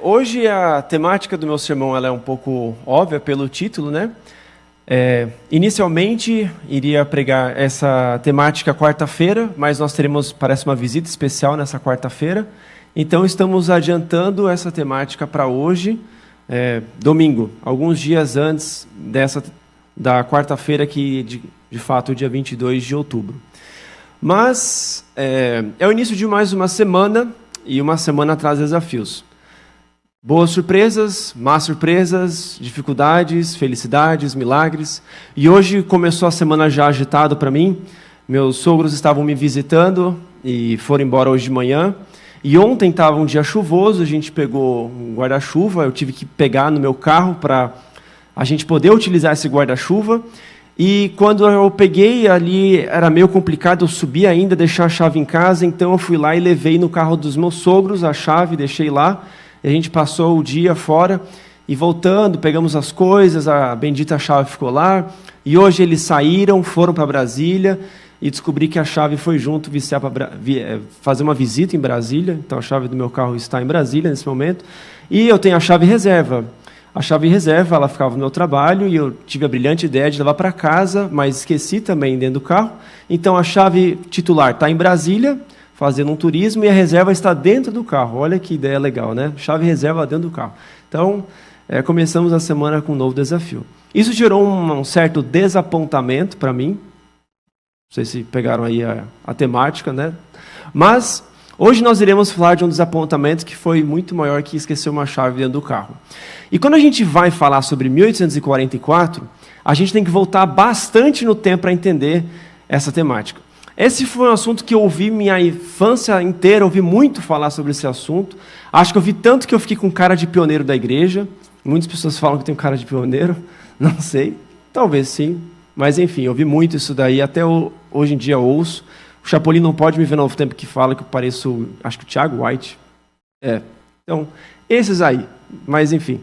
Hoje a temática do meu sermão ela é um pouco óbvia pelo título, né? Inicialmente iria pregar essa temática quarta-feira, mas nós teremos, parece, uma visita especial nessa quarta-feira. Então estamos adiantando essa temática para hoje, domingo, alguns dias antes da quarta-feira, que de fato é o dia 22 de outubro. Mas é o início de mais uma semana, e uma semana traz desafios. Boas surpresas, más surpresas, dificuldades, felicidades, milagres. E hoje começou a semana já agitada para mim. Meus sogros estavam me visitando e foram embora hoje de manhã. E ontem estava um dia chuvoso, a gente pegou um guarda-chuva, eu tive que pegar no meu carro para a gente poder utilizar esse guarda-chuva. E quando eu peguei ali, era meio complicado eu subir ainda, deixar a chave em casa, então eu fui lá e levei no carro dos meus sogros a chave, deixei lá. A gente passou o dia fora e voltando, pegamos as coisas, a bendita chave ficou lá. E hoje eles saíram, foram para Brasília e descobri que a chave foi junto fazer uma visita em Brasília. Então a chave do meu carro está em Brasília nesse momento. E eu tenho a chave reserva. A chave reserva, ela ficava no meu trabalho e eu tive a brilhante ideia de levar para casa, mas esqueci também dentro do carro. Então a chave titular está em Brasília, fazendo um turismo, e a reserva está dentro do carro. Olha que ideia legal, né? Chave reserva dentro do carro. Então, começamos a semana com um novo desafio. Isso gerou um certo desapontamento para mim. Não sei se pegaram aí a temática, né? Mas hoje nós iremos falar de um desapontamento que foi muito maior que esquecer uma chave dentro do carro. E quando a gente vai falar sobre 1844, a gente tem que voltar bastante no tempo para entender essa temática. Esse foi um assunto que eu ouvi minha infância inteira, ouvi muito falar sobre esse assunto. Acho que eu vi tanto que eu fiquei com cara de pioneiro da igreja. Muitas pessoas falam que eu tenho cara de pioneiro, não sei, talvez sim. Mas enfim, eu ouvi muito isso daí, até hoje em dia eu ouço. O Chapolin não pode me ver no Novo Tempo que fala que eu pareço, acho que o Thiago White. Então, esses aí, mas enfim.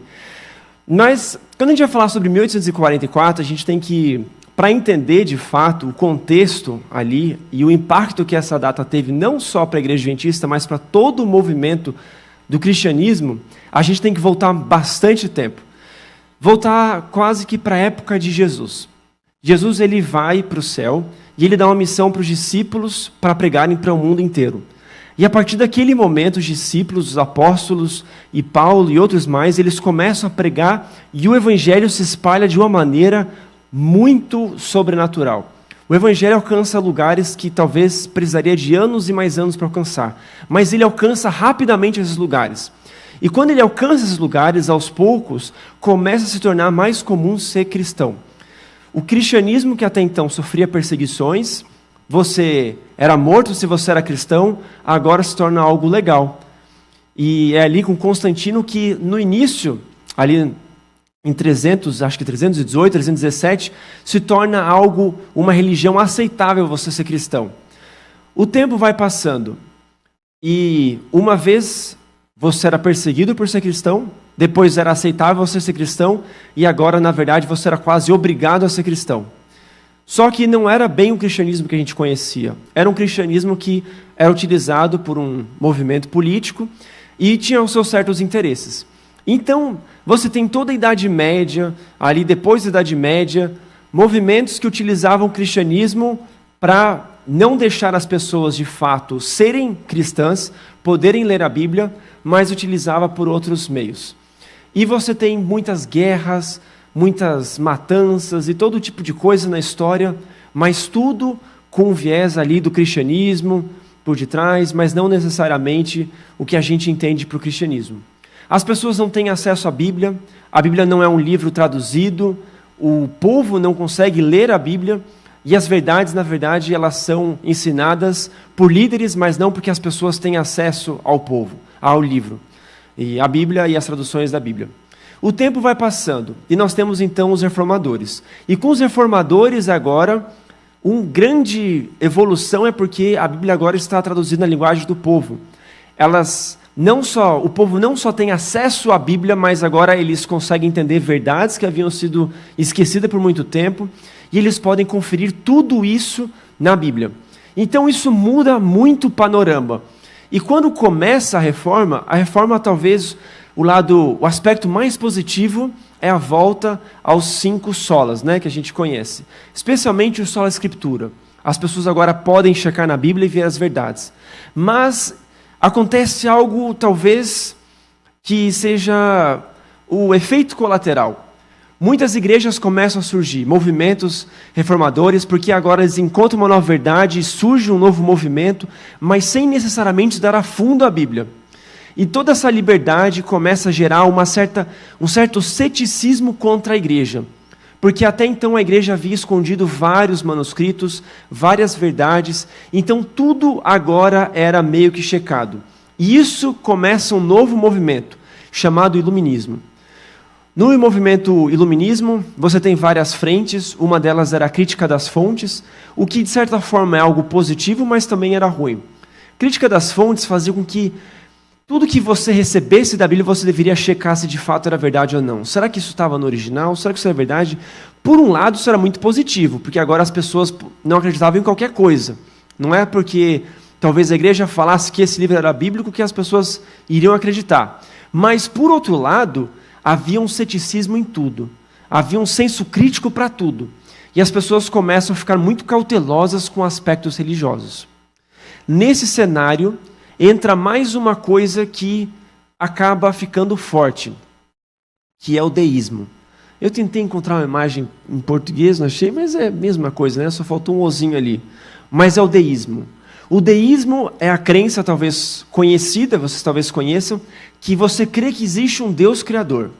Mas, quando a gente vai falar sobre 1844, a gente tem que, para entender de fato o contexto ali e o impacto que essa data teve não só para a Igreja Adventista, mas para todo o movimento do cristianismo, a gente tem que voltar bastante tempo. Voltar quase que para a época de Jesus. Jesus ele vai para o céu e ele dá uma missão para os discípulos para pregarem para o mundo inteiro. E a partir daquele momento, os discípulos, os apóstolos e Paulo e outros mais, eles começam a pregar e o evangelho se espalha de uma maneira muito sobrenatural. O evangelho alcança lugares que talvez precisaria de anos e mais anos para alcançar, mas ele alcança rapidamente esses lugares. E quando ele alcança esses lugares, aos poucos, começa a se tornar mais comum ser cristão. O cristianismo que até então sofria perseguições, você era morto se você era cristão, agora se torna algo legal. E é ali com Constantino que no início, ali em 318, 317, se torna algo, uma religião aceitável você ser cristão. O tempo vai passando e uma vez você era perseguido por ser cristão, depois era aceitável você ser cristão e agora, na verdade, você era quase obrigado a ser cristão. Só que não era bem o cristianismo que a gente conhecia. Era um cristianismo que era utilizado por um movimento político e tinha os seus certos interesses. Então, você tem toda a Idade Média, ali depois da Idade Média, movimentos que utilizavam o cristianismo para não deixar as pessoas de fato serem cristãs, poderem ler a Bíblia, mas utilizava por outros meios. E você tem muitas guerras, muitas matanças e todo tipo de coisa na história, mas tudo com o viés ali do cristianismo por detrás, mas não necessariamente o que a gente entende para o cristianismo. As pessoas não têm acesso à Bíblia, a Bíblia não é um livro traduzido, o povo não consegue ler a Bíblia, e as verdades, na verdade, elas são ensinadas por líderes, mas não porque as pessoas têm acesso ao povo, ao livro, e a Bíblia e as traduções da Bíblia. O tempo vai passando, e nós temos então os reformadores. E com os reformadores agora, uma grande evolução é porque a Bíblia agora está traduzida na linguagem do povo. O povo não só tem acesso à Bíblia, mas agora eles conseguem entender verdades que haviam sido esquecidas por muito tempo, e eles podem conferir tudo isso na Bíblia. Então isso muda muito o panorama. E quando começa a reforma talvez o aspecto mais positivo é a volta aos 5 solas, né, que a gente conhece. Especialmente o sola escritura. As pessoas agora podem checar na Bíblia e ver as verdades. Mas acontece algo, talvez, que seja o efeito colateral. Muitas igrejas começam a surgir, movimentos reformadores, porque agora eles encontram uma nova verdade e surge um novo movimento, mas sem necessariamente dar a fundo à Bíblia. E toda essa liberdade começa a gerar um certo ceticismo contra a igreja. Porque até então a igreja havia escondido vários manuscritos, várias verdades, então tudo agora era meio que checado. E isso começa um novo movimento, chamado Iluminismo. No movimento Iluminismo, você tem várias frentes, uma delas era a crítica das fontes, o que de certa forma é algo positivo, mas também era ruim. Crítica das fontes fazia com que tudo que você recebesse da Bíblia, você deveria checar se de fato era verdade ou não. Será que isso estava no original? Será que isso é verdade? Por um lado, isso era muito positivo, porque agora as pessoas não acreditavam em qualquer coisa. Não é porque talvez a igreja falasse que esse livro era bíblico que as pessoas iriam acreditar. Mas, por outro lado, havia um ceticismo em tudo. Havia um senso crítico para tudo. E as pessoas começam a ficar muito cautelosas com aspectos religiosos. Nesse cenário, entra mais uma coisa que acaba ficando forte, que é o deísmo. Eu tentei encontrar uma imagem em português, não achei, mas é a mesma coisa, né? Só faltou um ozinho ali. Mas é o deísmo. O deísmo é a crença, talvez conhecida, vocês talvez conheçam, que você crê que existe um Deus criador.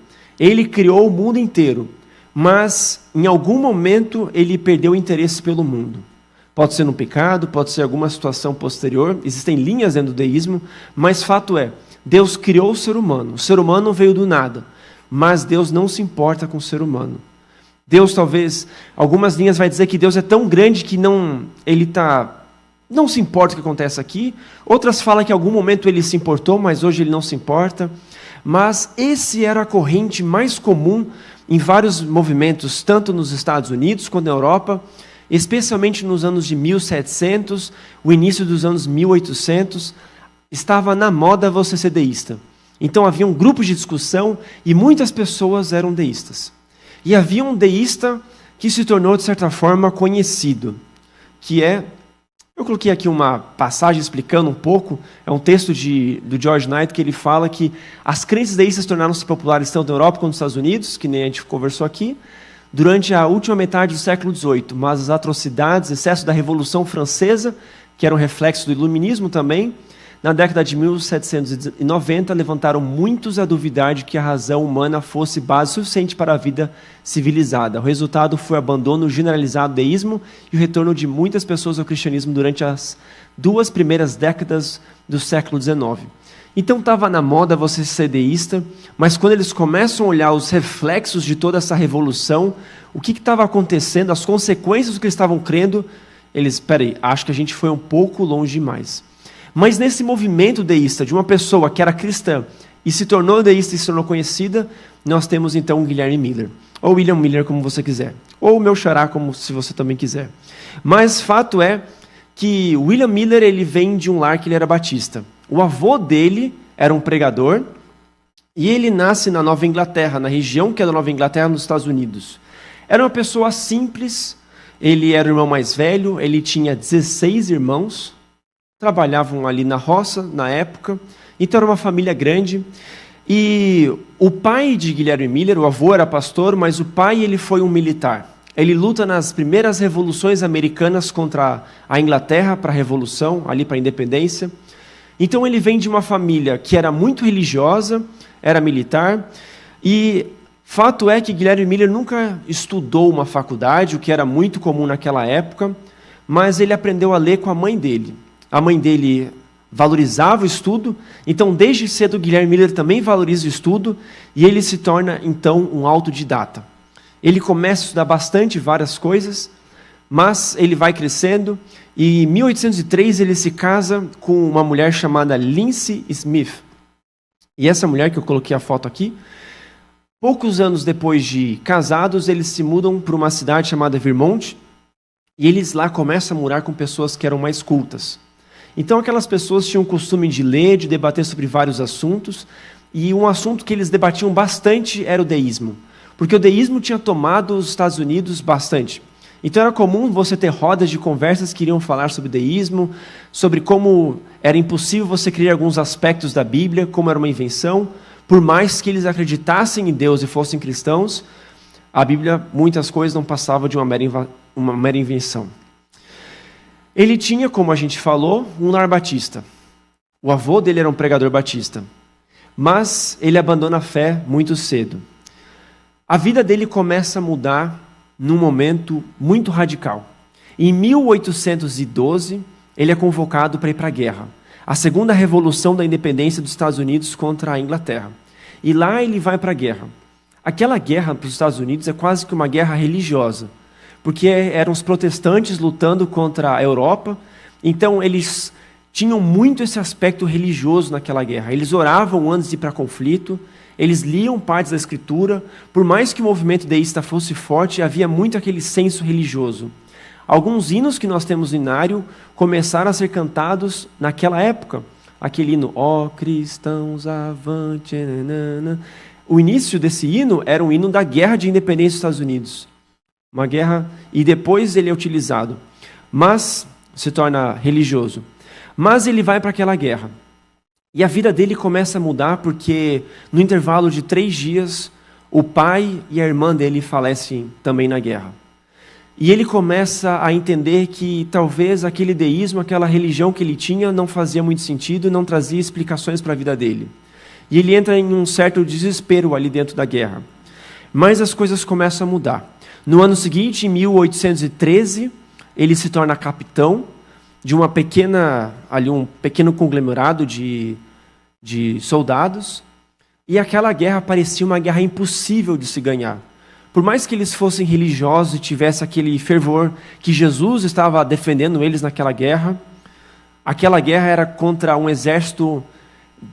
Ele criou o mundo inteiro, mas em algum momento ele perdeu o interesse pelo mundo. Pode ser no pecado, pode ser alguma situação posterior, existem linhas dentro do deísmo, mas fato é, Deus criou o ser humano veio do nada, mas Deus não se importa com o ser humano. Deus talvez, algumas linhas vai dizer que Deus é tão grande que não se importa o que acontece aqui, outras falam que em algum momento ele se importou, mas hoje ele não se importa, mas esse era a corrente mais comum em vários movimentos, tanto nos Estados Unidos quanto na Europa, especialmente nos anos de 1700, o início dos anos 1800, estava na moda você ser deísta. Então havia um grupo de discussão e muitas pessoas eram deístas. E havia um deísta que se tornou, de certa forma, conhecido, que é... Eu coloquei aqui uma passagem explicando um pouco, é um texto do George Knight, que ele fala que as crenças deístas tornaram-se populares tanto na Europa quanto nos Estados Unidos, que nem a gente conversou aqui, durante a última metade do século XVIII, mas as atrocidades, excesso da Revolução Francesa, que era um reflexo do Iluminismo também, na década de 1790, levantaram muitos a duvidar de que a razão humana fosse base suficiente para a vida civilizada. O resultado foi o abandono generalizado do deísmo e o retorno de muitas pessoas ao cristianismo durante as 2 primeiras décadas do século XIX. Então estava na moda você ser deísta, mas quando eles começam a olhar os reflexos de toda essa revolução, o que estava acontecendo, as consequências do que eles estavam crendo, acho que a gente foi um pouco longe demais. Mas nesse movimento deísta, de uma pessoa que era cristã e se tornou deísta e se tornou conhecida, nós temos então o Guilherme Miller, ou William Miller, como você quiser, ou o meu xará, como se você também quiser. Mas fato é que William Miller ele vem de um lar que ele era batista. O avô dele era um pregador e ele nasce na Nova Inglaterra, na região que é da Nova Inglaterra, nos Estados Unidos. Era uma pessoa simples, ele era o irmão mais velho, ele tinha 16 irmãos, trabalhavam ali na roça, na época, então era uma família grande. E o pai de Guilherme Miller, o avô era pastor, mas o pai ele foi um militar. Ele luta nas primeiras revoluções americanas contra a Inglaterra, para a Revolução, ali para a Independência. Então ele vem de uma família que era muito religiosa, era militar, e fato é que Guilherme Miller nunca estudou uma faculdade, o que era muito comum naquela época, mas ele aprendeu a ler com a mãe dele. A mãe dele valorizava o estudo, então desde cedo Guilherme Miller também valoriza o estudo, e ele se torna então um autodidata. Ele começa a estudar bastante várias coisas, mas ele vai crescendo, e em 1803 ele se casa com uma mulher chamada Lindsay Smith. E essa mulher, que eu coloquei a foto aqui, poucos anos depois de casados, eles se mudam para uma cidade chamada Vermont, e eles lá começam a morar com pessoas que eram mais cultas. Então aquelas pessoas tinham o costume de ler, de debater sobre vários assuntos, e um assunto que eles debatiam bastante era o deísmo, porque o deísmo tinha tomado os Estados Unidos bastante. Então era comum você ter rodas de conversas que iriam falar sobre deísmo, sobre como era impossível você criar alguns aspectos da Bíblia, como era uma invenção. Por mais que eles acreditassem em Deus e fossem cristãos, a Bíblia, muitas coisas não passavam de uma mera invenção. Ele tinha, como a gente falou, um lar batista. O avô dele era um pregador batista. Mas ele abandona a fé muito cedo. A vida dele começa a mudar num momento muito radical. Em 1812, ele é convocado para ir para a guerra. A segunda revolução da independência dos Estados Unidos contra a Inglaterra. E lá ele vai para a guerra. Aquela guerra para os Estados Unidos é quase que uma guerra religiosa, porque eram os protestantes lutando contra a Europa, então eles tinham muito esse aspecto religioso naquela guerra. Eles oravam antes de ir para conflito, eles liam partes da Escritura, por mais que o movimento deísta fosse forte, havia muito aquele senso religioso. Alguns hinos que nós temos no inário começaram a ser cantados naquela época. Aquele hino, ó cristãos, avante, nanana. O início desse hino era um hino da Guerra de Independência dos Estados Unidos. Uma guerra, e depois ele é utilizado, mas se torna religioso. Mas ele vai para aquela guerra. E a vida dele começa a mudar porque no intervalo de 3 dias, o pai e a irmã dele falecem também na guerra. E ele começa a entender que talvez aquele deísmo, aquela religião que ele tinha não fazia muito sentido, não trazia explicações para a vida dele. E ele entra em um certo desespero ali dentro da guerra. Mas as coisas começam a mudar. No ano seguinte, em 1813, ele se torna capitão de um pequeno conglomerado de soldados. E aquela guerra parecia uma guerra impossível de se ganhar. Por mais que eles fossem religiosos e tivessem aquele fervor que Jesus estava defendendo eles naquela guerra, aquela guerra era contra um exército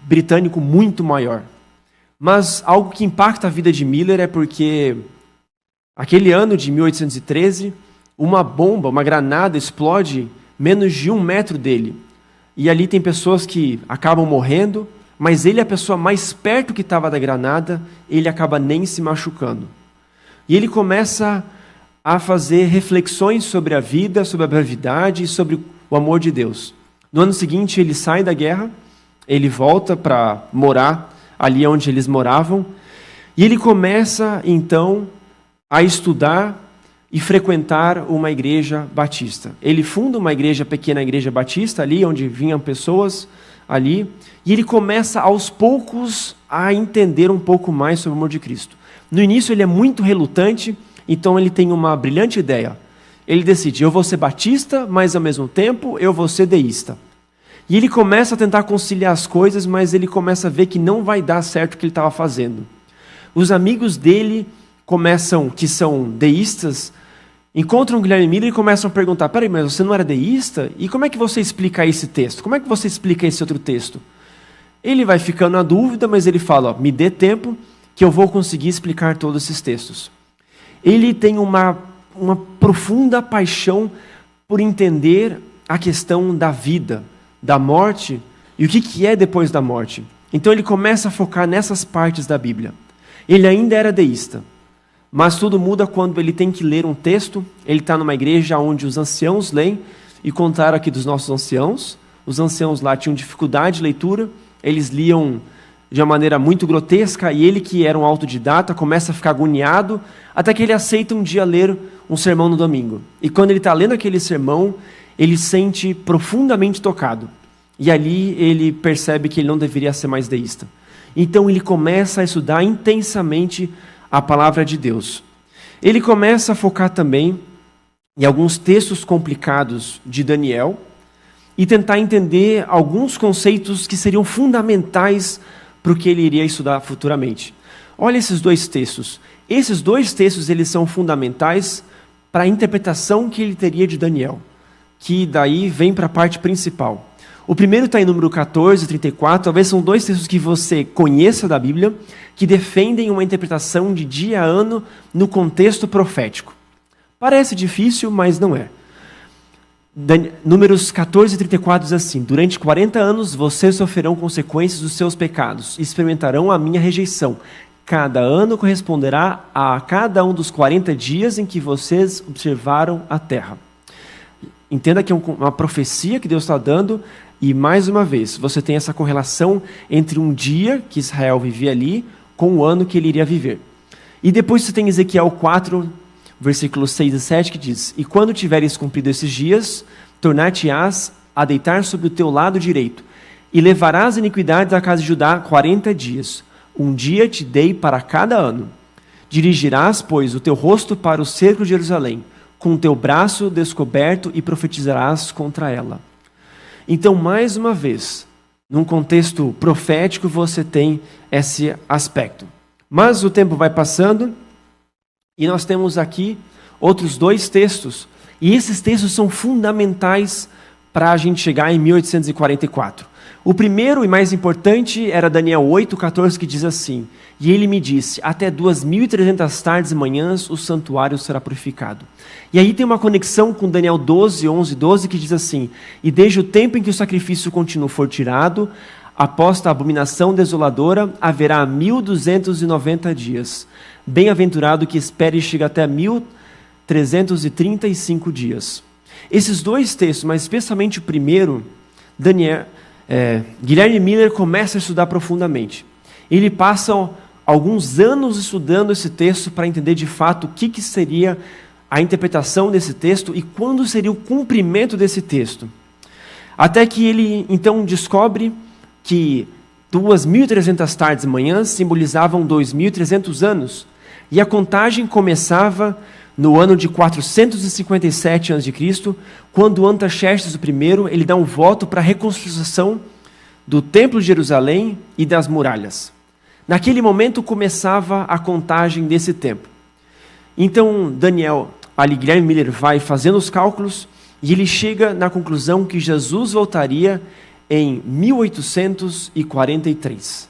britânico muito maior. Mas algo que impacta a vida de Miller é porque aquele ano de 1813, uma bomba, uma granada explode menos de 1 metro dele. E ali tem pessoas que acabam morrendo, mas ele, a pessoa mais perto que estava da granada, ele acaba nem se machucando. E ele começa a fazer reflexões sobre a vida, sobre a brevidade e sobre o amor de Deus. No ano seguinte, ele sai da guerra, ele volta para morar ali onde eles moravam, e ele começa, então, a estudar e frequentar uma igreja batista. Ele funda uma pequena igreja batista ali, onde vinham pessoas ali, e ele começa, aos poucos, a entender um pouco mais sobre o amor de Cristo. No início ele é muito relutante, então ele tem uma brilhante ideia. Ele decide, eu vou ser batista, mas ao mesmo tempo eu vou ser deísta. E ele começa a tentar conciliar as coisas, mas ele começa a ver que não vai dar certo o que ele estava fazendo. Os amigos dele que são deístas, encontram o Guilherme Miller e começam a perguntar, peraí, mas você não era deísta? E como é que você explica esse texto? Como é que você explica esse outro texto? Ele vai ficando na dúvida, mas ele fala, me dê tempo que eu vou conseguir explicar todos esses textos. Ele tem uma profunda paixão por entender a questão da vida, da morte e o que é depois da morte. Então ele começa a focar nessas partes da Bíblia. Ele ainda era deísta, mas tudo muda quando ele tem que ler um texto. Ele está numa igreja onde os anciãos leem, e contaram aqui dos nossos anciãos. Os anciãos lá tinham dificuldade de leitura, eles liam de uma maneira muito grotesca, e ele, que era um autodidata, começa a ficar agoniado, até que ele aceita um dia ler um sermão no domingo. E quando ele está lendo aquele sermão, ele se sente profundamente tocado. E ali ele percebe que ele não deveria ser mais deísta. Então ele começa a estudar intensamente a palavra de Deus. Ele começa a focar também em alguns textos complicados de Daniel e tentar entender alguns conceitos que seriam fundamentais para o que ele iria estudar futuramente. Olha esses 2 textos. Esses 2 textos eles são fundamentais para a interpretação que ele teria de Daniel, que daí vem para a parte principal. O primeiro está em número 14, 34, talvez são 2 textos que você conheça da Bíblia, que defendem uma interpretação de dia a ano no contexto profético. Parece difícil, mas não é. Números 14 e 34 diz assim: durante 40 anos vocês sofrerão consequências dos seus pecados, experimentarão a minha rejeição. Cada ano corresponderá a cada um dos 40 dias em que vocês observaram a terra. Entenda que é uma profecia que Deus está dando, e mais uma vez, você tem essa correlação entre um dia que Israel vivia ali com o ano que ele iria viver. E depois você tem Ezequiel 4, versículos 6 e 7, que diz: e quando tiveres cumprido esses dias, tornar-te-ás a deitar sobre o teu lado direito, e levarás iniquidades à casa de Judá 40 dias. Um dia te dei para cada ano. Dirigirás, pois, o teu rosto para o cerco de Jerusalém, com o teu braço descoberto, e profetizarás contra ela. Então, mais uma vez, num contexto profético, você tem esse aspecto. Mas o tempo vai passando, e nós temos aqui outros 2 textos, e esses textos são fundamentais para a gente chegar em 1844. O primeiro e mais importante era Daniel 8:14, que diz assim: e ele me disse, até 2.300 tardes e manhãs o santuário será purificado. E aí tem uma conexão com Daniel 12:11-12, que diz assim: e desde o tempo em que o sacrifício contínuo for tirado, após a abominação desoladora, haverá 1.290 dias. Bem-aventurado que espere e chegue até 1.335 dias. Esses 2 textos, mas especialmente o primeiro, Guilherme Miller começa a estudar profundamente. Ele passa alguns anos estudando esse texto para entender de fato o que seria a interpretação desse texto e quando seria o cumprimento desse texto. Até que ele então descobre que 2.300 tardes e manhãs simbolizavam 2.300 anos, e a contagem começava no ano de 457 a.C., quando Artaxerxes I ele dá um voto para a reconstrução do Templo de Jerusalém e das muralhas. Naquele momento começava a contagem desse tempo. Então Guilherme Miller vai fazendo os cálculos e ele chega na conclusão que Jesus voltaria em 1843.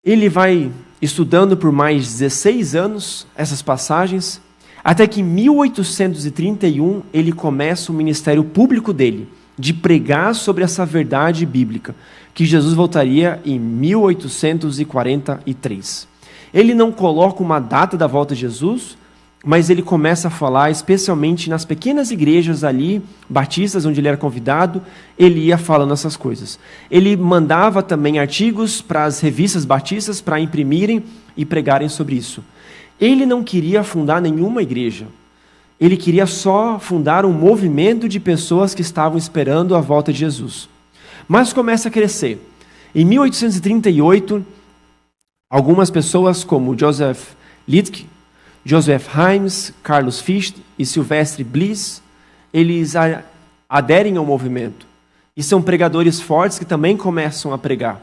Ele vai estudando por mais 16 anos essas passagens, até que em 1831 ele começa o ministério público dele, de pregar sobre essa verdade bíblica, que Jesus voltaria em 1843. Ele não coloca uma data da volta de Jesus, mas ele começa a falar, especialmente nas pequenas igrejas ali, batistas, onde ele era convidado, ele ia falando essas coisas. Ele mandava também artigos para as revistas batistas para imprimirem e pregarem sobre isso. Ele não queria fundar nenhuma igreja. Ele queria só fundar um movimento de pessoas que estavam esperando a volta de Jesus. Mas começa a crescer. Em 1838, algumas pessoas como Joseph Littke, Joseph Himes, Carlos Fichte e Sylvester Bliss, eles aderem ao movimento. E são pregadores fortes que também começam a pregar.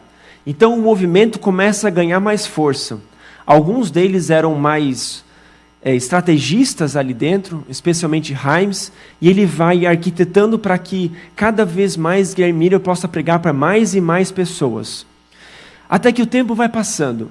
Então o movimento começa a ganhar mais força. Alguns deles eram mais estrategistas ali dentro, especialmente Himes, e ele vai arquitetando para que cada vez mais Guilherme Miller possa pregar para mais e mais pessoas. Até que o tempo vai passando.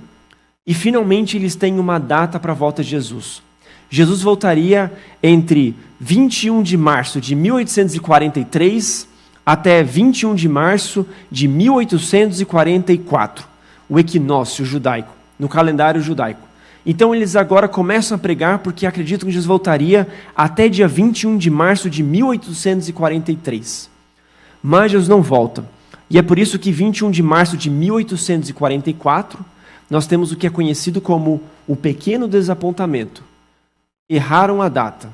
E finalmente eles têm uma data para a volta de Jesus. Jesus voltaria entre 21 de março de 1843 até 21 de março de 1844, o equinócio judaico, no calendário judaico. Então eles agora começam a pregar porque acreditam que Jesus voltaria até dia 21 de março de 1843. Mas Jesus não volta. E é por isso que 21 de março de 1844, nós temos o que é conhecido como o pequeno desapontamento. Erraram a data.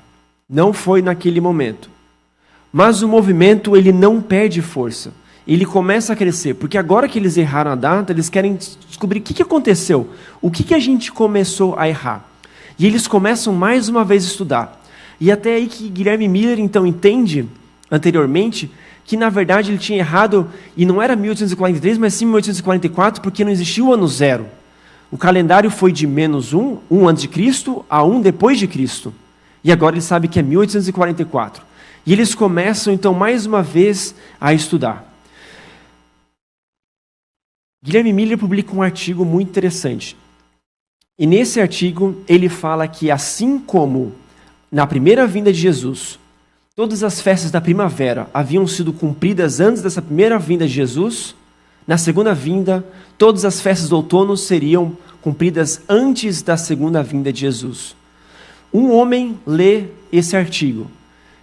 Não foi naquele momento. Mas o movimento, ele não perde força. Ele começa a crescer, porque agora que eles erraram a data, eles querem descobrir o que aconteceu. O que a gente começou a errar? E eles começam mais uma vez a estudar. E até aí que Guilherme Miller, então, entende, anteriormente, que na verdade ele tinha errado, e não era 1843, mas sim 1844, porque não existia o ano zero. O calendário foi de -1, 1 antes de Cristo, a 1 depois de Cristo. E agora ele sabe que é 1844. E eles começam, então, mais uma vez a estudar. Guilherme Miller publica um artigo muito interessante. E nesse artigo ele fala que assim como na primeira vinda de Jesus, Todas as festas da primavera haviam sido cumpridas antes dessa primeira vinda de Jesus. Na segunda vinda, todas as festas do outono seriam cumpridas antes da segunda vinda de Jesus. Um homem lê esse artigo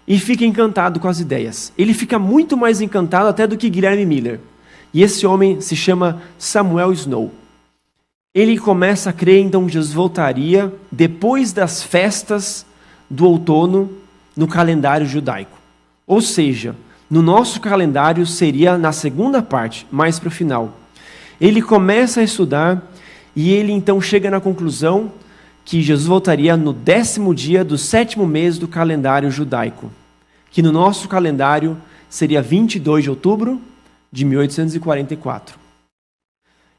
e fica encantado com as ideias. Ele fica muito mais encantado até do que Guilherme Miller. E esse homem se chama Samuel Snow. Ele começa a crer então que Jesus voltaria depois das festas do outono no calendário judaico. Ou seja, no nosso calendário seria na segunda parte, mais para o final. Ele começa a estudar e ele então chega na conclusão que Jesus voltaria no 10º dia do 7º mês do calendário judaico, que no nosso calendário seria 22 de outubro de 1844.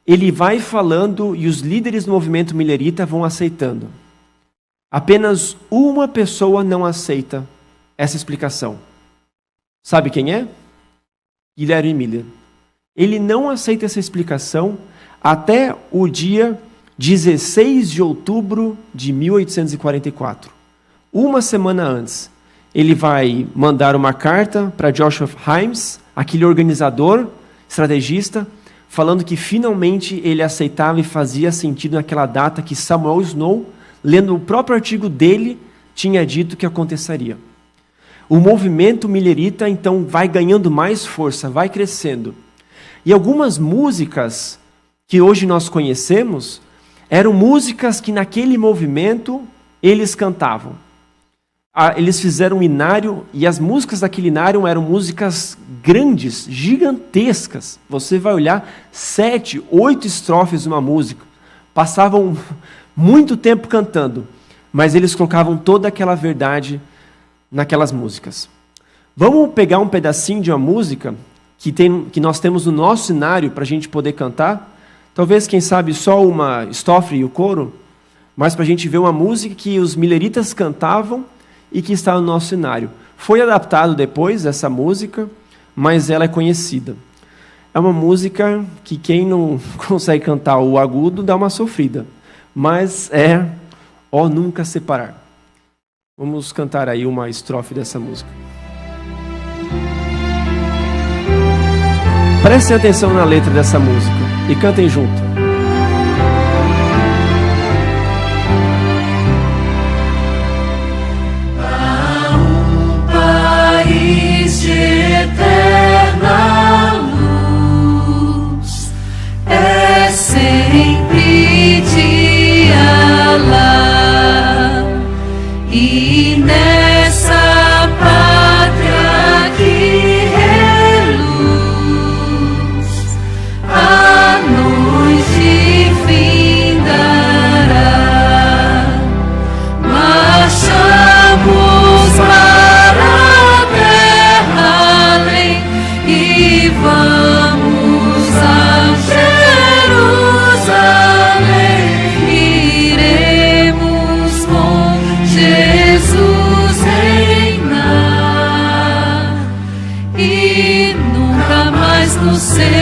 Ele vai falando e os líderes do movimento millerita vão aceitando. Apenas uma pessoa não aceita essa explicação. Sabe quem é? Guilherme Miller. Ele não aceita essa explicação até o dia 16 de outubro de 1844. Uma semana antes, ele vai mandar uma carta para Joshua Himes, aquele organizador, estrategista, falando que finalmente ele aceitava e fazia sentido naquela data que Samuel Snow, lendo o próprio artigo dele, tinha dito que aconteceria. O movimento millerita, então, vai ganhando mais força, vai crescendo. E algumas músicas que hoje nós conhecemos eram músicas que naquele movimento eles cantavam. Eles fizeram um inário e as músicas daquele inário eram músicas grandes, gigantescas. Você vai olhar 7, 8 estrofes de uma música. Passavam muito tempo cantando, mas eles colocavam toda aquela verdade naquelas músicas. Vamos pegar um pedacinho de uma música que nós temos no nosso cenário para a gente poder cantar. Talvez, quem sabe, só uma estrofe e o coro, mas para a gente ver uma música que os milleritas cantavam e que está no nosso cenário. Foi adaptado depois essa música, mas ela é conhecida. É uma música que quem não consegue cantar o agudo dá uma sofrida, mas é Ó Nunca Separar. Vamos cantar aí uma estrofe dessa música. Prestem atenção na letra dessa música e cantem junto. Há um país de eterna luz, é sempre dia lá, e nessa pátria que reluz, a noite findará. Marchamos para a terra além e vamos a Jerusalém. Iremos com Jesus reinar e nunca mais nos separar.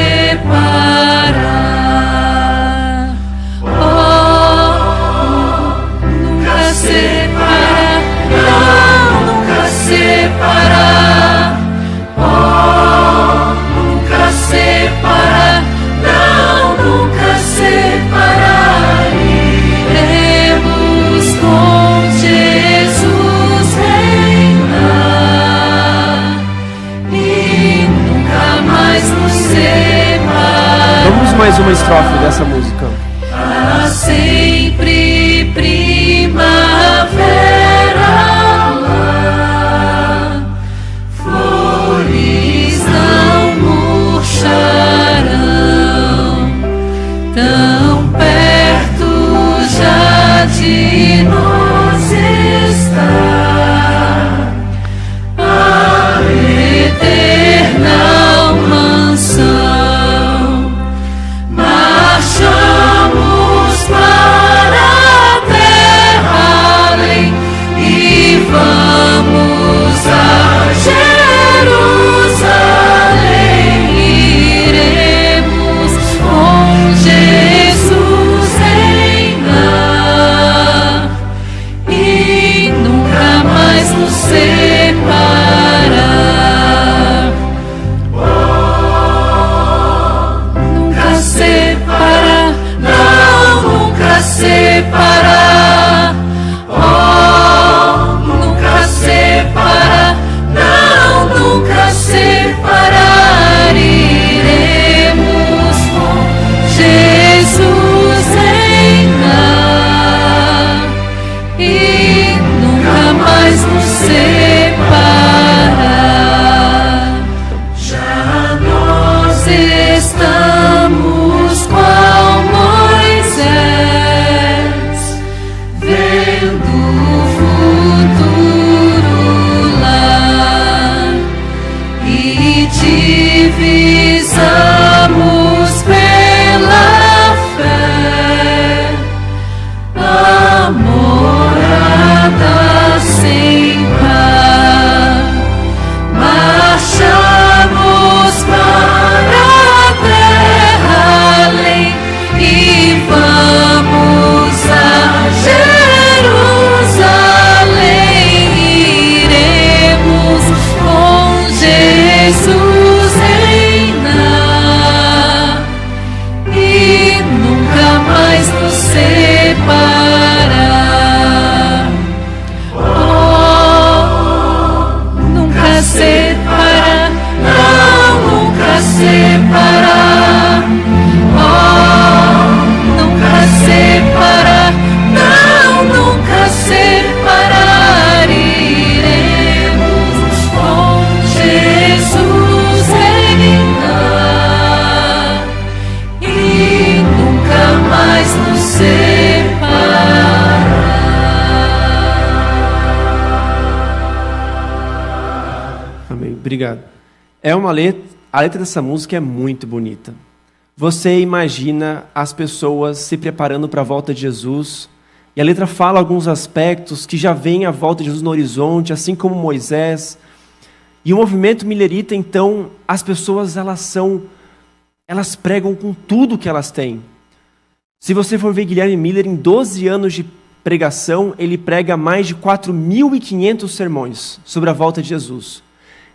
Oh, nunca separar, não, nunca separar. Oh, nunca separar, não, nunca separar. Iremos com Jesus reinar e nunca mais nos separar. Vamos mais uma estrofe dessa música. Há sempre primavera lá, flores não murcharão, tão perto já de nós está a eterna mansão. Marchamos para a terra além e vamos a Jerusalém. Iremos com Jesus reinar e nunca Amém. Obrigado. A letra dessa música é muito bonita. Você imagina as pessoas se preparando para a volta de Jesus, e a letra fala alguns aspectos que já vêm a volta de Jesus no horizonte, assim como Moisés. E o movimento millerita, então, as pessoas elas pregam com tudo que elas têm. Se você for ver Guilherme Miller, em 12 anos de pregação, ele prega mais de 4.500 sermões sobre a volta de Jesus.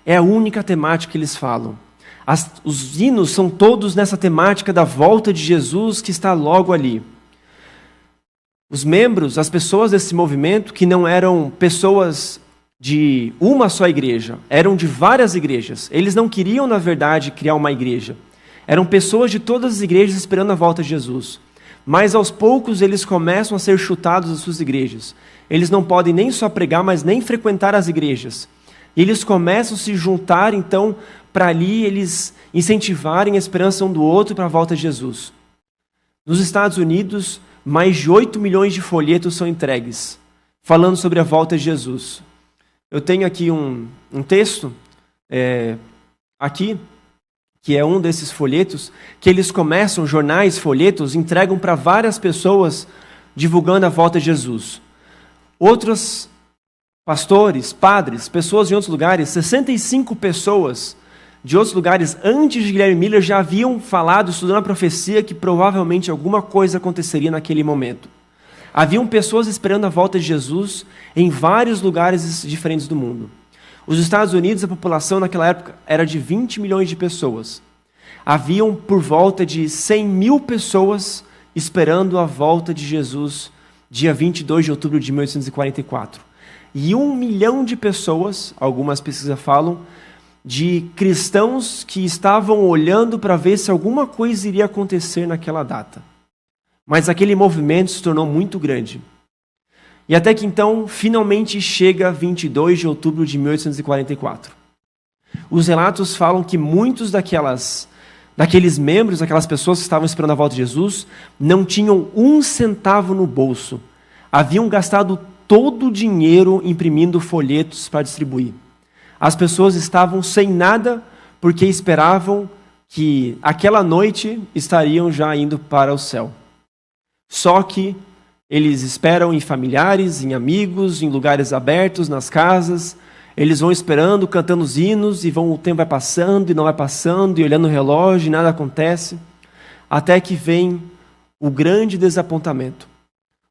É a única temática que eles falam. Os hinos são todos nessa temática da volta de Jesus que está logo ali. Os membros, as pessoas desse movimento, que não eram pessoas de uma só igreja, eram de várias igrejas. Eles não queriam, na verdade, criar uma igreja. Eram pessoas de todas as igrejas esperando a volta de Jesus. Mas aos poucos eles começam a ser chutados das suas igrejas. Eles não podem nem só pregar, mas nem frequentar as igrejas. E eles começam a se juntar, então, para ali eles incentivarem a esperança um do outro para a volta de Jesus. Nos Estados Unidos, mais de 8 milhões de folhetos são entregues, falando sobre a volta de Jesus. Eu tenho aqui um texto, aqui, que é um desses folhetos, que eles começam, jornais, folhetos, entregam para várias pessoas, divulgando a volta de Jesus. Outros pastores, padres, pessoas de outros lugares, 65 pessoas de outros lugares, antes de Guilherme Miller, já haviam falado, estudando a profecia, que provavelmente alguma coisa aconteceria naquele momento. Haviam pessoas esperando a volta de Jesus em vários lugares diferentes do mundo. Os Estados Unidos, a população naquela época era de 20 milhões de pessoas. Haviam por volta de 100 mil pessoas esperando a volta de Jesus, dia 22 de outubro de 1844. E 1 milhão de pessoas, algumas pesquisas falam, de cristãos que estavam olhando para ver se alguma coisa iria acontecer naquela data. Mas aquele movimento se tornou muito grande. E até que então, finalmente chega 22 de outubro de 1844. Os relatos falam que muitos daqueles membros, daquelas pessoas que estavam esperando a volta de Jesus, não tinham 1 centavo no bolso. Haviam gastado todo o dinheiro imprimindo folhetos para distribuir. As pessoas estavam sem nada porque esperavam que aquela noite estariam já indo para o céu. Só que eles esperam em familiares, em amigos, em lugares abertos, nas casas. Eles vão esperando, cantando os hinos, e o tempo vai passando e não vai passando, e olhando o relógio, e nada acontece. Até que vem o grande desapontamento.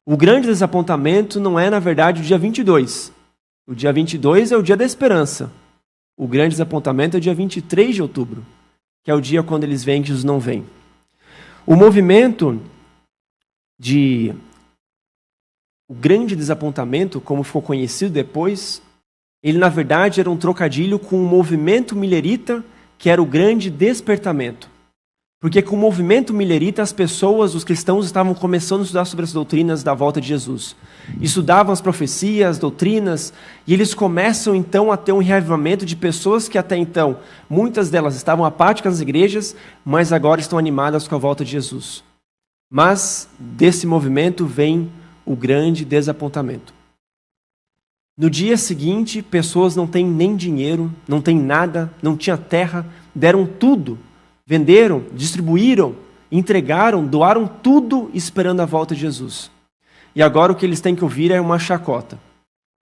O grande desapontamento não é, na verdade, o dia 22. O dia 22 é o dia da esperança. O grande desapontamento é o dia 23 de outubro, que é o dia quando eles veem que Jesus não vem. O movimento o grande desapontamento, como ficou conhecido depois, ele na verdade era um trocadilho com o movimento millerita, que era o grande despertamento. Porque com o movimento millerita, os cristãos estavam começando a estudar sobre as doutrinas da volta de Jesus. Estudavam as profecias, as doutrinas, e eles começam então a ter um reavivamento de pessoas que até então, muitas delas estavam apáticas nas igrejas, mas agora estão animadas com a volta de Jesus. Mas desse movimento vem o grande desapontamento. No dia seguinte, pessoas não têm nem dinheiro, não têm nada, não tinha terra, deram tudo. Venderam, distribuíram, entregaram, doaram tudo esperando a volta de Jesus. E agora o que eles têm que ouvir é uma chacota.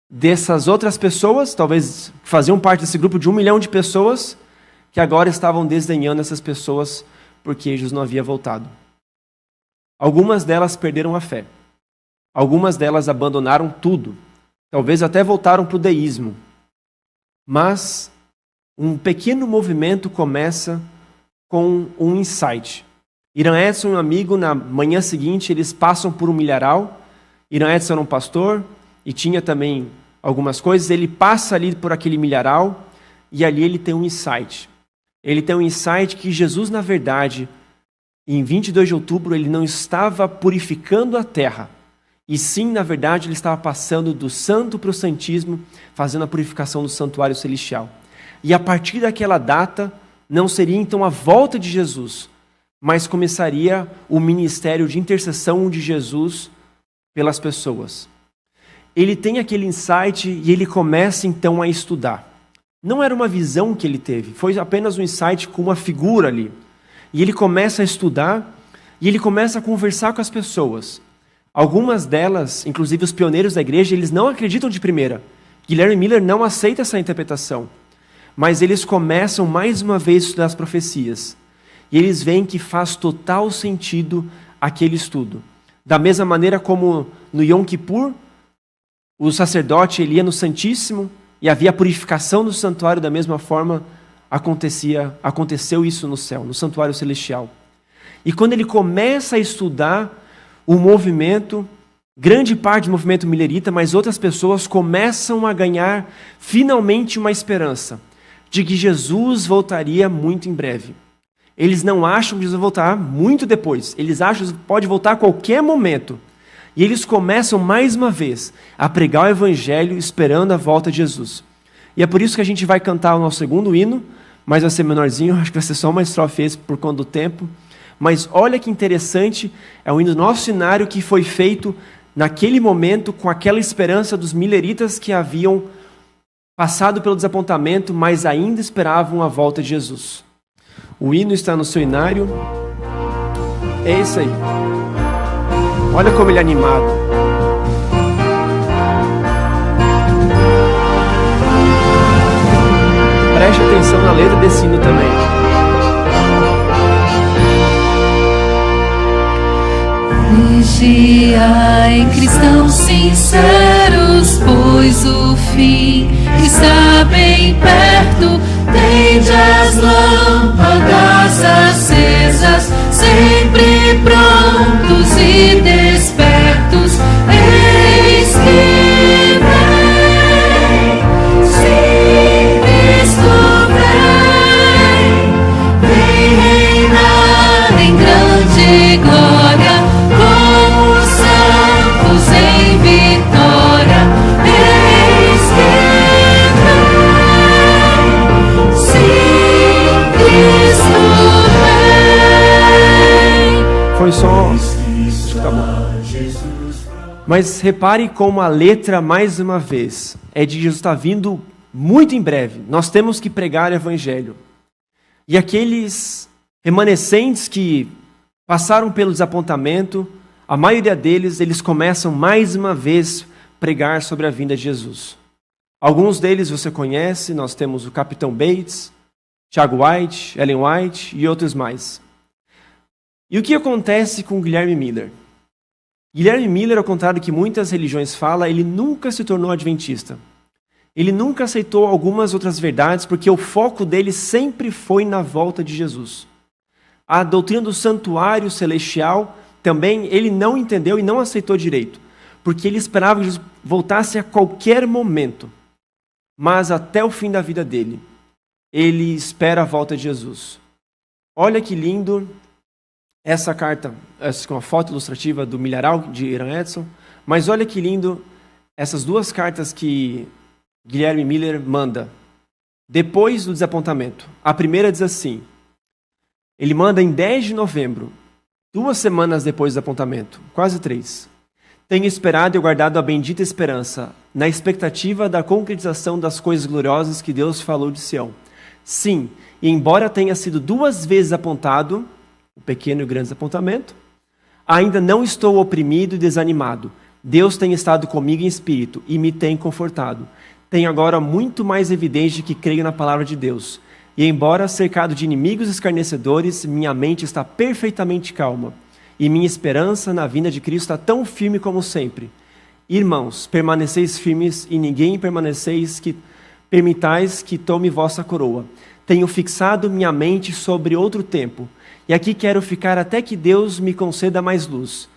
Dessas outras pessoas, talvez faziam parte desse grupo de 1 milhão de pessoas, que agora estavam desdenhando essas pessoas porque Jesus não havia voltado. Algumas delas perderam a fé. Algumas delas abandonaram tudo. Talvez até voltaram para o deísmo. Mas um pequeno movimento começa com um insight. Irã Edson e um amigo, na manhã seguinte, eles passam por um milharal. Irã Edson era um pastor e tinha também algumas coisas. Ele passa ali por aquele milharal e ali ele tem um insight. Ele tem um insight que Jesus, na verdade, em 22 de outubro, ele não estava purificando a terra. E sim, na verdade, ele estava passando do santo para o santíssimo, fazendo a purificação do santuário celestial. E a partir daquela data, não seria então a volta de Jesus, mas começaria o ministério de intercessão de Jesus pelas pessoas. Ele tem aquele insight e ele começa então a estudar. Não era uma visão que ele teve, foi apenas um insight com uma figura ali. E ele começa a estudar e ele começa a conversar com as pessoas. Algumas delas, inclusive os pioneiros da igreja, eles não acreditam de primeira. Guilherme Miller não aceita essa interpretação. Mas eles começam mais uma vez a estudar as profecias. E eles veem que faz total sentido aquele estudo. Da mesma maneira como no Yom Kippur, o sacerdote ele ia no Santíssimo e havia purificação no santuário, da mesma forma aconteceu isso no céu, no santuário celestial. E quando ele começa a estudar o movimento, grande parte do movimento millerita, mas outras pessoas começam a ganhar finalmente uma esperança de que Jesus voltaria muito em breve. Eles não acham que Jesus vai voltar muito depois. Eles acham que pode voltar a qualquer momento. E eles começam mais uma vez a pregar o evangelho esperando a volta de Jesus. E é por isso que a gente vai cantar o nosso segundo hino, mas vai ser menorzinho, acho que vai ser só uma estrofe esse por conta do tempo. Mas olha que interessante, é o hino do nosso cenário que foi feito naquele momento com aquela esperança dos milleritas que haviam passado pelo desapontamento, mas ainda esperavam a volta de Jesus. O hino está no seu inário. É isso aí. Olha como ele é animado. Preste atenção na letra desse hino também. Vigiai, cristãos sinceros, pois o fim está bem perto. Tende as lâmpadas acesas, sempre prontos e despertos. Eis que vem, sim, Cristo vem reinar em grande glória, com os santos em vitória. Eis que vem, sim, Cristo vem. Foi só... Tá bom. Mas repare como a letra, mais uma vez, é de Jesus está vindo muito em breve. Nós temos que pregar o evangelho. E aqueles remanescentes que passaram pelo desapontamento, a maioria deles, eles começam mais uma vez pregar sobre a vinda de Jesus. Alguns deles você conhece, nós temos o Capitão Bates, Tiago White, Ellen White e outros mais. E o que acontece com Guilherme Miller? Guilherme Miller, ao contrário do que muitas religiões falam, ele nunca se tornou adventista. Ele nunca aceitou algumas outras verdades, porque o foco dele sempre foi na volta de Jesus. A doutrina do santuário celestial também ele não entendeu e não aceitou direito, porque ele esperava que Jesus voltasse a qualquer momento. Mas até o fim da vida dele, ele espera a volta de Jesus. Olha que lindo essa carta, essa com a foto ilustrativa do milharal de Iran Edson, mas olha que lindo essas duas cartas que Guilherme Miller manda depois do desapontamento. A primeira diz assim, ele manda em 10 de novembro, 2 semanas depois do desapontamento, quase 3. Tenho esperado e guardado a bendita esperança, na expectativa da concretização das coisas gloriosas que Deus falou de Sião. Sim, e embora tenha sido 2 vezes apontado, o pequeno e o grande desapontamento, ainda não estou oprimido e desanimado. Deus tem estado comigo em espírito e me tem confortado. Tenho agora muito mais evidência que creio na palavra de Deus. E embora cercado de inimigos escarnecedores, minha mente está perfeitamente calma. E minha esperança na vinda de Cristo está tão firme como sempre. Irmãos, permaneceis firmes e ninguém permitais que tome vossa coroa. Tenho fixado minha mente sobre outro tempo. E aqui quero ficar até que Deus me conceda mais luz.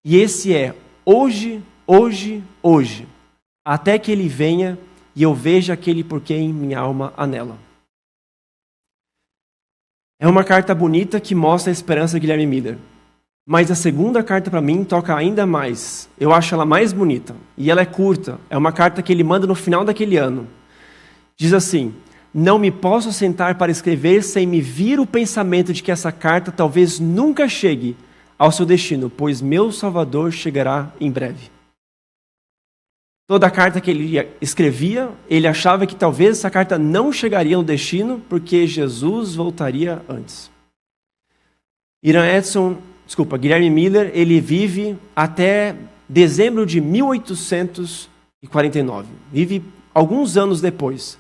E esse é hoje, hoje, hoje. Até que Ele venha e eu veja aquele por quem minha alma anela. É uma carta bonita que mostra a esperança de Guilherme Miller. Mas a segunda carta para mim toca ainda mais. Eu acho ela mais bonita. E ela é curta. É uma carta que ele manda no final daquele ano. Diz assim, não me posso sentar para escrever sem me vir o pensamento de que essa carta talvez nunca chegue ao seu destino, pois meu Salvador chegará em breve. Toda a carta que ele escrevia, ele achava que talvez essa carta não chegaria no destino, porque Jesus voltaria antes. Guilherme Miller, ele vive até dezembro de 1849. Vive alguns anos depois.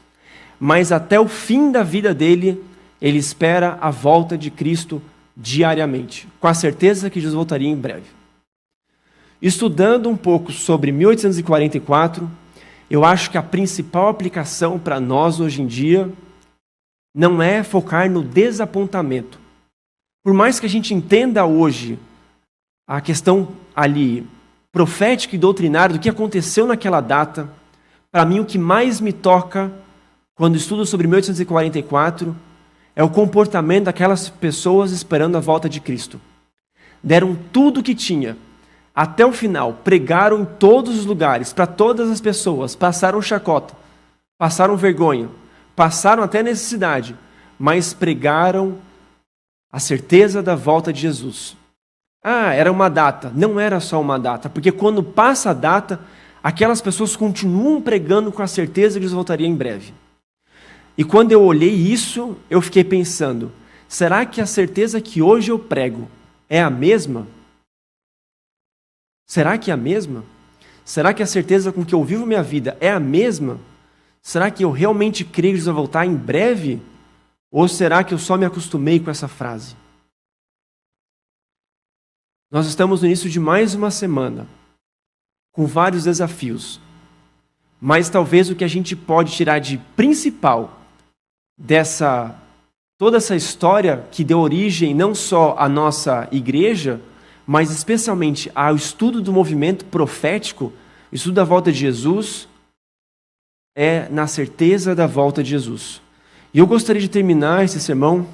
Mas até o fim da vida dele, ele espera a volta de Cristo diariamente, com a certeza que Jesus voltaria em breve. Estudando um pouco sobre 1844, eu acho que a principal aplicação para nós hoje em dia não é focar no desapontamento. Por mais que a gente entenda hoje a questão ali profética e doutrinária do que aconteceu naquela data, para mim o que mais me toca quando estudo sobre 1844 é o comportamento daquelas pessoas esperando a volta de Cristo. Deram tudo o que tinha, até o final, pregaram em todos os lugares, para todas as pessoas, passaram chacota, passaram vergonha, passaram até necessidade, mas pregaram a certeza da volta de Jesus. Era uma data. Não era só uma data, porque quando passa a data, aquelas pessoas continuam pregando com a certeza que Jesus voltaria em breve. E quando eu olhei isso, eu fiquei pensando, será que a certeza que hoje eu prego é a mesma? Será que é a mesma? Será que a certeza com que eu vivo minha vida é a mesma? Será que eu realmente creio que Jesus vai voltar em breve? Ou será que eu só me acostumei com essa frase? Nós estamos no início de mais uma semana, com vários desafios. Mas talvez o que a gente pode tirar de principal toda essa história que deu origem não só à nossa igreja, mas especialmente ao estudo do movimento profético, estudo da volta de Jesus, é na certeza da volta de Jesus. E eu gostaria de terminar esse sermão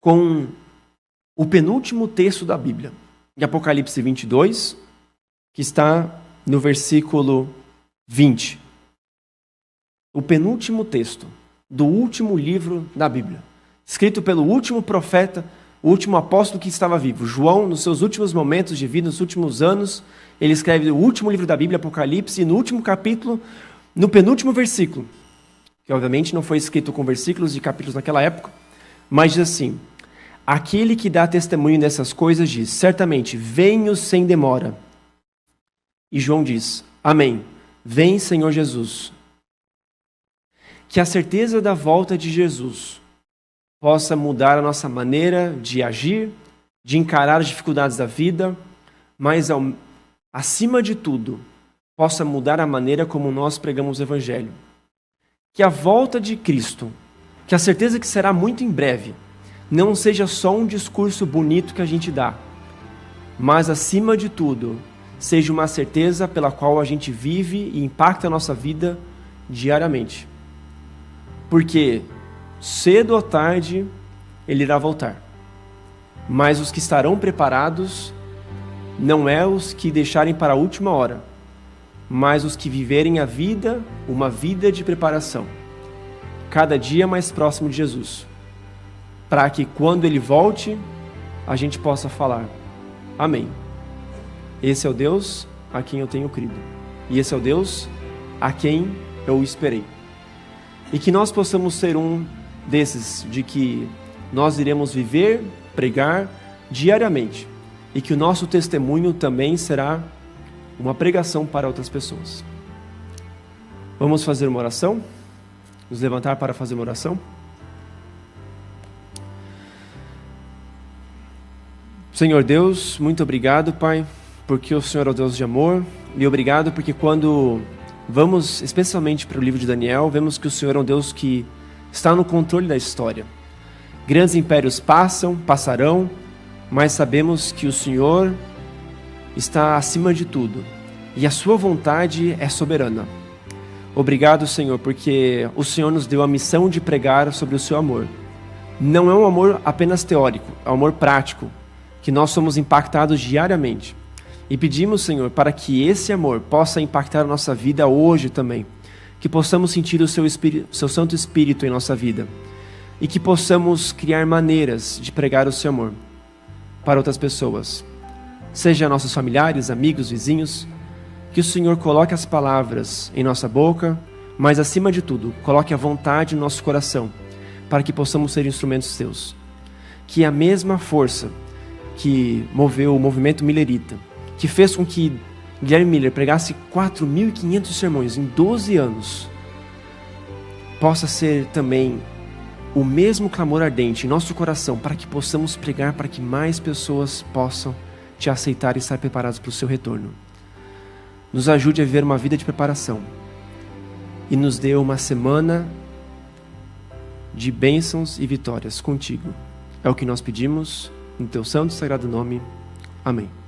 com o penúltimo texto da Bíblia, em Apocalipse 22, que está no versículo 20. O penúltimo texto do último livro da Bíblia, escrito pelo último profeta, o último apóstolo que estava vivo. João, nos seus últimos momentos de vida, nos últimos anos, ele escreve o último livro da Bíblia, Apocalipse, e no último capítulo, no penúltimo versículo, que obviamente não foi escrito com versículos e capítulos naquela época, mas diz assim: aquele que dá testemunho dessas coisas diz, certamente, venho sem demora. E João diz, amém, vem Senhor Jesus. Que a certeza da volta de Jesus possa mudar a nossa maneira de agir, de encarar as dificuldades da vida, mas acima de tudo, possa mudar a maneira como nós pregamos o Evangelho. Que a volta de Cristo, que a certeza que será muito em breve, não seja só um discurso bonito que a gente dá, mas acima de tudo, seja uma certeza pela qual a gente vive e impacta a nossa vida diariamente. Porque cedo ou tarde ele irá voltar. Mas os que estarão preparados não é os que deixarem para a última hora, mas os que viverem a vida, uma vida de preparação, cada dia mais próximo de Jesus, para que quando ele volte, a gente possa falar, amém. Esse é o Deus a quem eu tenho crido. E esse é o Deus a quem eu esperei. E que nós possamos ser um desses, de que nós iremos viver, pregar diariamente. E que o nosso testemunho também será uma pregação para outras pessoas. Vamos fazer uma oração? Nos levantar para fazer uma oração? Senhor Deus, muito obrigado, Pai, porque o Senhor é o Deus de amor. E obrigado porque quando vamos especialmente para o livro de Daniel, vemos que o Senhor é um Deus que está no controle da história. Grandes impérios passarão, mas sabemos que o Senhor está acima de tudo e a sua vontade é soberana. Obrigado, Senhor, porque o Senhor nos deu a missão de pregar sobre o seu amor. Não é um amor apenas teórico, é um amor prático, que nós somos impactados diariamente. E pedimos, Senhor, para que esse amor possa impactar a nossa vida hoje também. que possamos sentir o seu Santo Espírito em nossa vida e que possamos criar maneiras de pregar o seu amor para outras pessoas, seja nossos familiares, amigos, vizinhos. Que o Senhor coloque as palavras em nossa boca, mas acima de tudo, coloque a vontade no nosso coração, para que possamos ser instrumentos seus. Que a mesma força que moveu o movimento millerita, que fez com que Guilherme Miller pregasse 4.500 sermões em 12 anos, possa ser também o mesmo clamor ardente em nosso coração, para que possamos pregar, para que mais pessoas possam te aceitar e estar preparados para o seu retorno. Nos ajude a viver uma vida de preparação e nos dê uma semana de bênçãos e vitórias contigo. É o que nós pedimos, no teu santo e sagrado nome. Amém.